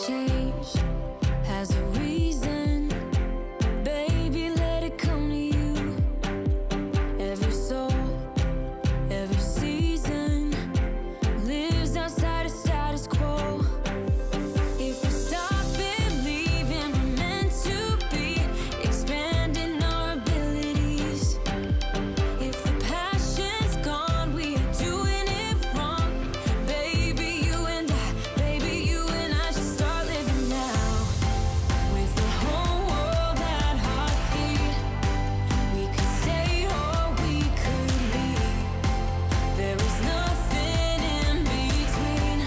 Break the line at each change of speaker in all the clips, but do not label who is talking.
Change has a reason. Baby, let it come to you. Every soul, every season lives outside of status quo. If we stop believing we're meant to be, expanding our abilities. If the passion's gone, we are doing it wrong. Baby, you and I should start living now. With the whole world at our feet, we could stay or we could leave. There is nothing in between.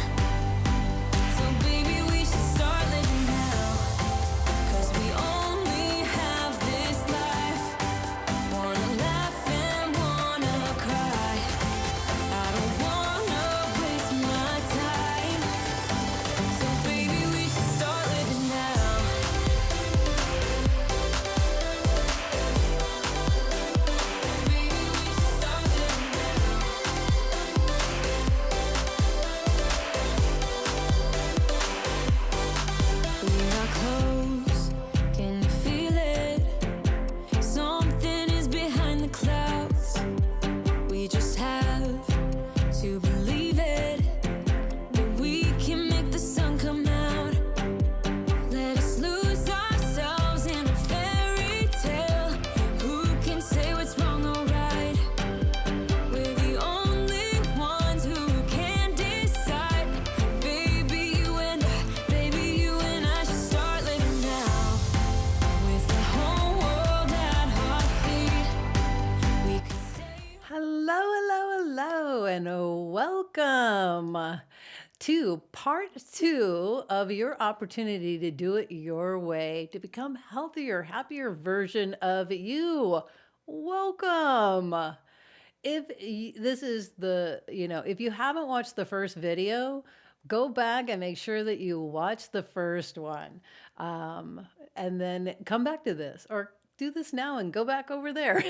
So baby, we should start living now. 'Cause we only have this life. Wanna laugh and wanna cry. I don't wanna waste my time. So baby, we should start living now. Baby, we should start living now. We are close, can you feel it? Something is behind the clouds. We just have to believe it, that we can make the sun come out. Let us lose ourselves in a fairy tale. Who can say what's wrong or right? We're the only ones who can decide. Baby, you and I should start living now. With the whole world at our feet, we could stay.
Hello, hello, hello, and welcome to part 2 of your opportunity to do it your way, to become healthier, happier version of you. Welcome. This is if you haven't watched the first video, go back and make sure that you watch the first one. And then come back to this, or do this now and go back over there.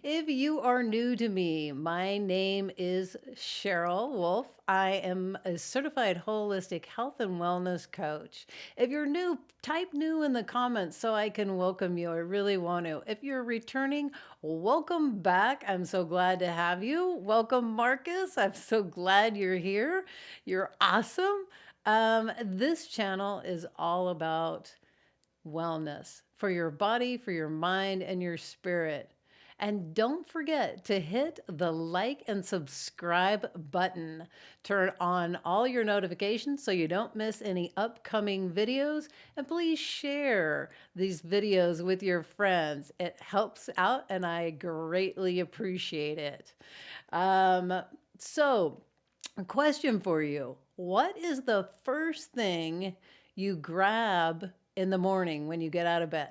If you are new to me, my name is Cheryl Wolf. I am a certified holistic health and wellness coach. If you're new, type new in the comments so I can welcome you. I really want to. If you're returning, welcome back. I'm so glad to have you. Welcome, Marcus. I'm so glad you're here. You're awesome. This channel is all about wellness for your body, for your mind, and your spirit. And don't forget to hit the like and subscribe button. Turn on all your notifications so you don't miss any upcoming videos. And please share these videos with your friends. It helps out and I greatly appreciate it. So, a question for you. What is the first thing you grab in the morning when you get out of bed?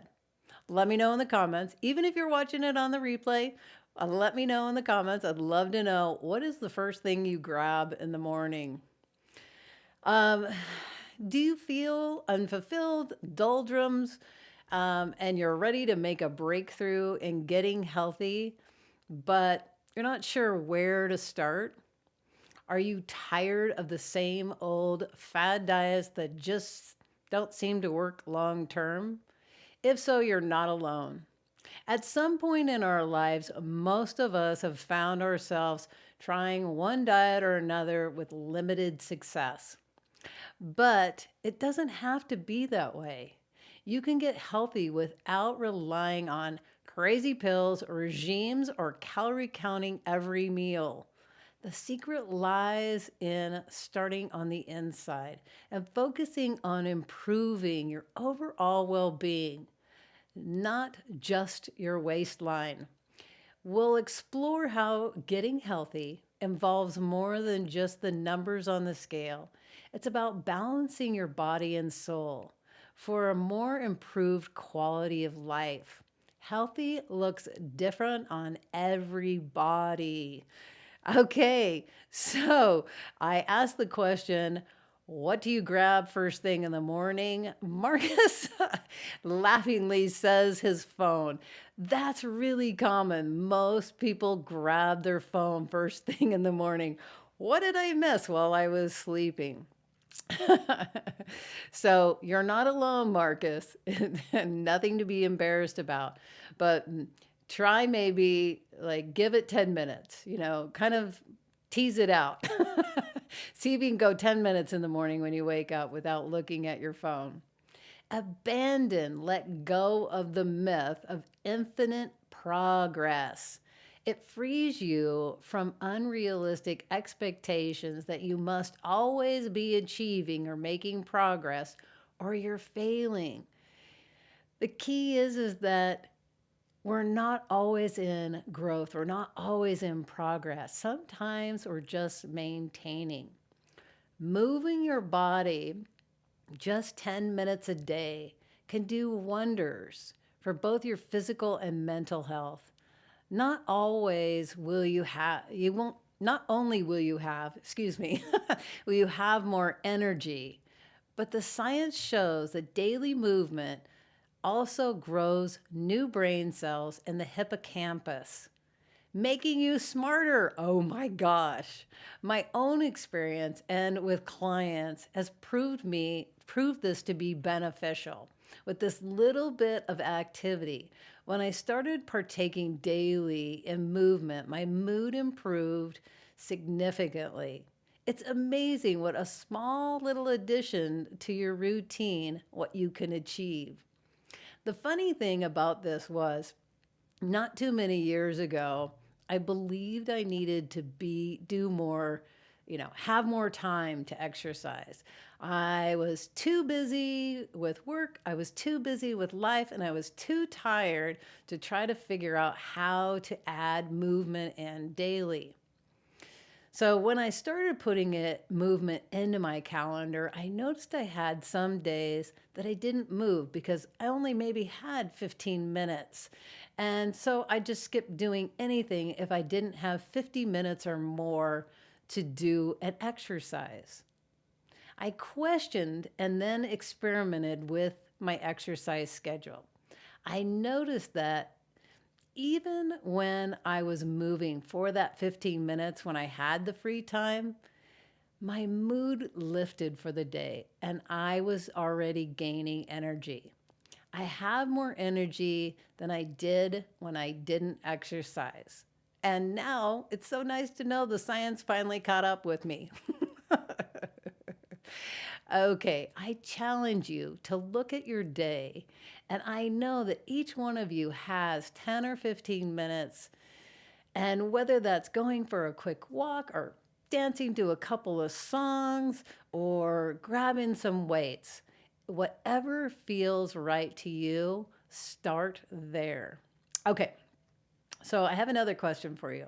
Let me know in the comments. Even if you're watching it on the replay, let me know in the comments. I'd love to know, what is the first thing you grab in the morning? Do you feel unfulfilled, doldrums, and you're ready to make a breakthrough in getting healthy, but you're not sure where to start? Are you tired of the same old fad diets that just don't seem to work long term? If so, you're not alone. At some point in our lives, most of us have found ourselves trying one diet or another with limited success. But it doesn't have to be that way. You can get healthy without relying on crazy pills, regimes, or calorie counting every meal. The secret lies in starting on the inside and focusing on improving your overall well-being, not just your waistline. We'll explore how getting healthy involves more than just the numbers on the scale. It's about balancing your body and soul for a more improved quality of life. Healthy looks different on everybody. Okay, so I asked the question, what do you grab first thing in the morning? Marcus laughingly says his phone. That's really common. Most people grab their phone first thing in the morning. What did I miss while I was sleeping? So you're not alone, Marcus. Nothing to be embarrassed about. But try maybe like give it 10 minutes, kind of tease it out. See if you can go 10 minutes in the morning when you wake up without looking at your phone. Let go of the myth of infinite progress. It frees you from unrealistic expectations that you must always be achieving or making progress or you're failing. The key is that we're not always in growth, we're not always in progress. Sometimes we're just maintaining. Moving your body just 10 minutes a day can do wonders for both your physical and mental health. Not always will you have, you won't, not only will you have, excuse me, will you have more energy, but the science shows that daily movement also grows new brain cells in the hippocampus, making you smarter. Oh my gosh. My own experience and with clients has proved this to be beneficial. With this little bit of activity, when I started partaking daily in movement, my mood improved significantly. It's amazing what a small little addition to your routine, what you can achieve. The funny thing about this was not too many years ago, I believed I needed to do more, have more time to exercise. I was too busy with work, I was too busy with life, and I was too tired to try to figure out how to add movement in daily. So when I started putting movement into my calendar, I noticed I had some days that I didn't move because I only maybe had 15 minutes. And so I just skipped doing anything if I didn't have 50 minutes or more to do an exercise. I questioned and then experimented with my exercise schedule. I noticed that even when I was moving for that 15 minutes when I had the free time, my mood lifted for the day and I was already gaining energy. I have more energy than I did when I didn't exercise. And now it's so nice to know the science finally caught up with me. Okay, I challenge you to look at your day, and I know that each one of you has 10 or 15 minutes, and whether that's going for a quick walk or dancing to a couple of songs or grabbing some weights, whatever feels right to you, start there. Okay, so I have another question for you.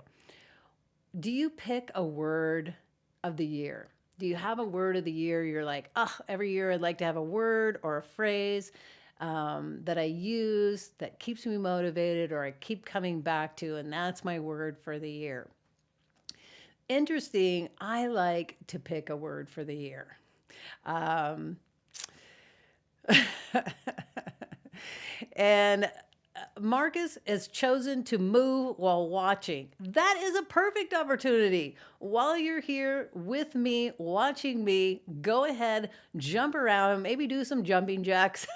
Do you pick a word of the year? Do you have a word of the year you're like, oh, every year I'd like to have a word or a phrase that I use that keeps me motivated or I keep coming back to, and that's my word for the year? Interesting, I like to pick a word for the year. Um, and Marcus has chosen to move while watching. That is a perfect opportunity. While you're here with me, watching me, go ahead, jump around, maybe do some jumping jacks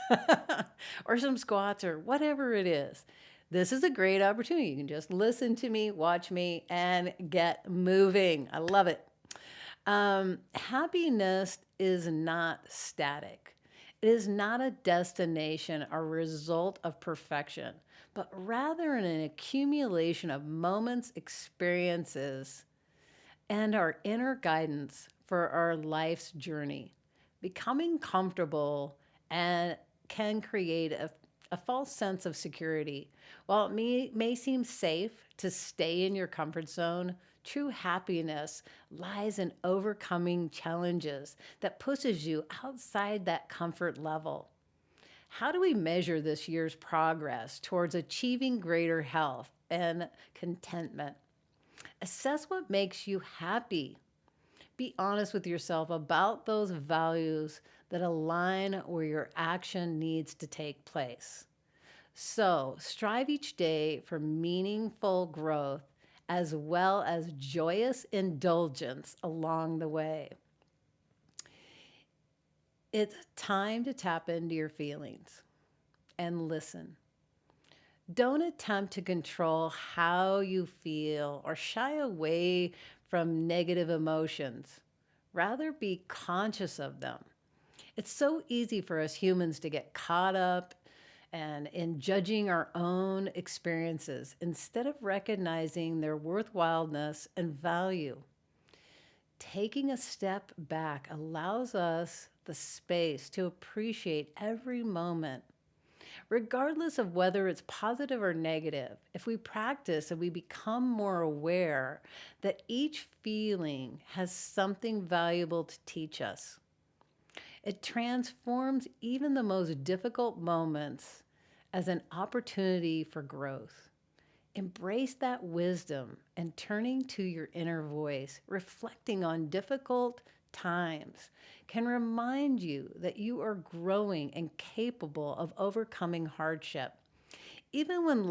or some squats or whatever it is. This is a great opportunity. You can just listen to me, watch me, and get moving. I love it. Happiness is not static. It is not a destination or result of perfection, but rather an accumulation of moments, experiences, and our inner guidance for our life's journey. Becoming comfortable and can create a false sense of security. While it may seem safe to stay in your comfort zone, true happiness lies in overcoming challenges that pushes you outside that comfort level. How do we measure this year's progress towards achieving greater health and contentment? Assess what makes you happy. Be honest with yourself about those values that align where your action needs to take place. So, strive each day for meaningful growth as well as joyous indulgence along the way. It's time to tap into your feelings and listen. Don't attempt to control how you feel or shy away from negative emotions. Rather, be conscious of them. It's so easy for us humans to get caught up and in judging our own experiences instead of recognizing their worthwhileness and value. Taking a step back allows us the space to appreciate every moment, regardless of whether it's positive or negative. If we practice and we become more aware that each feeling has something valuable to teach us, it transforms even the most difficult moments as an opportunity for growth. Embrace that wisdom and turning to your inner voice, reflecting on difficult times can remind you that you are growing and capable of overcoming hardship. Even when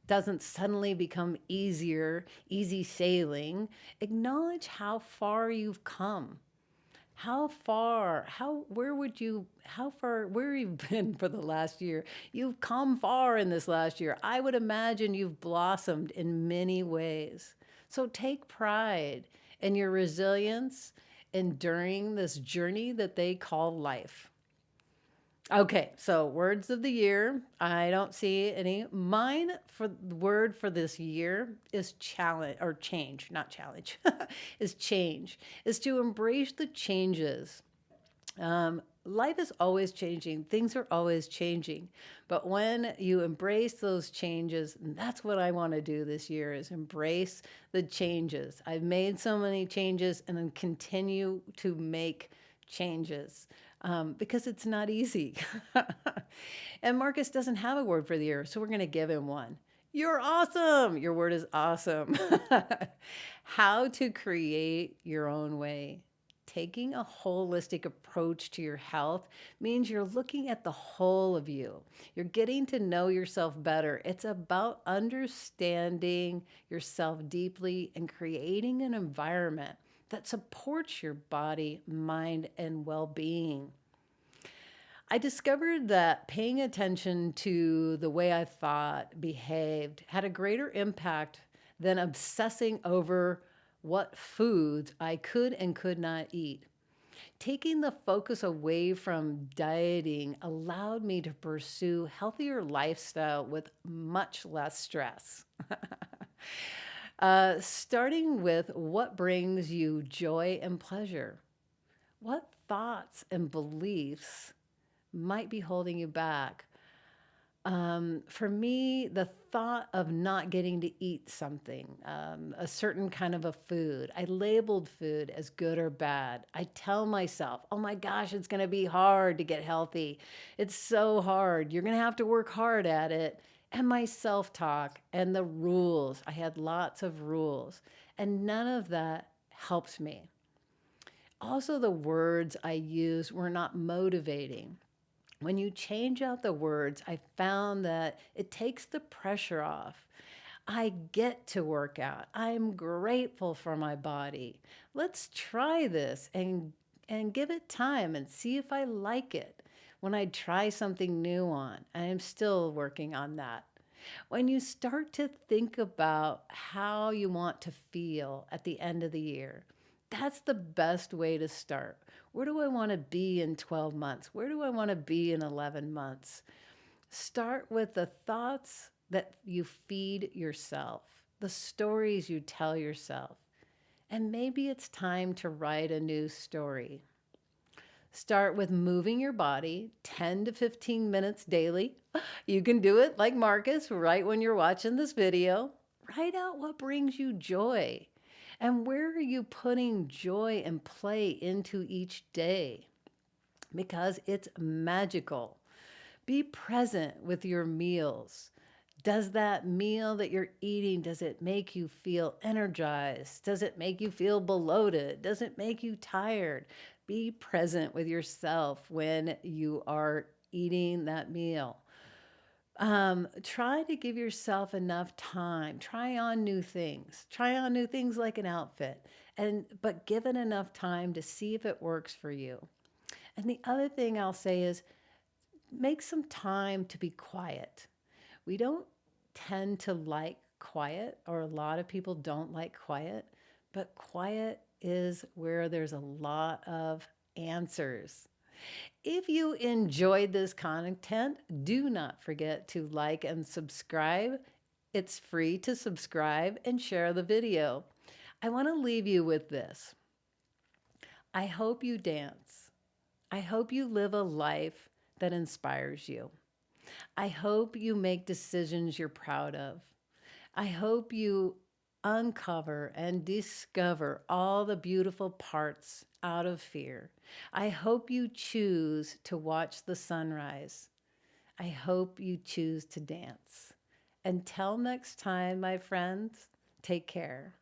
doesn't suddenly become easy sailing, acknowledge how far you've come. How far, where you've been for the last year? You've come far in this last year. I would imagine you've blossomed in many ways. So take pride in your resilience enduring this journey that they call life. Okay, so words of the year. I don't see any. Mine for the word for this year is challenge or change, not challenge, is change, is to embrace the changes. Life is always changing, things are always changing. But when you embrace those changes, and that's what I want to do this year is embrace the changes. I've made so many changes and then continue to make changes because it's not easy. And Marcus doesn't have a word for the year, so we're going to give him one. You're awesome. Your word is awesome. How to create your own way. Taking a holistic approach to your health means you're looking at the whole of you. You're getting to know yourself better. It's about understanding yourself deeply and creating an environment that supports your body, mind, and well being. I discovered that paying attention to the way I thought, behaved, had a greater impact than obsessing over what foods I could and could not eat. Taking the focus away from dieting allowed me to pursue healthier lifestyle with much less stress. Starting with what brings you joy and pleasure. What thoughts and beliefs might be holding you back? For me, the thought of not getting to eat something, a certain kind of a food, I labeled food as good or bad. I tell myself, oh my gosh, it's going to be hard to get healthy. It's so hard. You're going to have to work hard at it. And my self talk and the rules. I had lots of rules, and none of that helps me. Also, the words I used were not motivating. When you change out the words, I found that it takes the pressure off. I get to work out. I'm grateful for my body. Let's try this and give it time and see if I like it. When I try something new on, I am still working on that. When you start to think about how you want to feel at the end of the year, that's the best way to start. Where do I want to be in 12 months? Where do I want to be in 11 months? Start with the thoughts that you feed yourself, the stories you tell yourself. And maybe it's time to write a new story. Start with moving your body 10 to 15 minutes daily. You can do it like Marcus right when you're watching this video. Write out what brings you joy. And where are you putting joy and play into each day? Because it's magical. Be present with your meals. Does that meal that you're eating, does it make you feel energized? Does it make you feel bloated? Does it make you tired? Be present with yourself when you are eating that meal. Try to give yourself enough time. Try on new things. Try on new things like an outfit, but give it enough time to see if it works for you. And the other thing I'll say is make some time to be quiet. We don't tend to like quiet, or a lot of people don't like quiet, but quiet is where there's a lot of answers. If you enjoyed this content, do not forget to like and subscribe. It's free to subscribe and share the video. I want to leave you with this. I hope you dance. I hope you live a life that inspires you. I hope you make decisions you're proud of. I hope you uncover and discover all the beautiful parts out of fear. I hope you choose to watch the sunrise. I hope you choose to dance. Until next time, my friends, take care.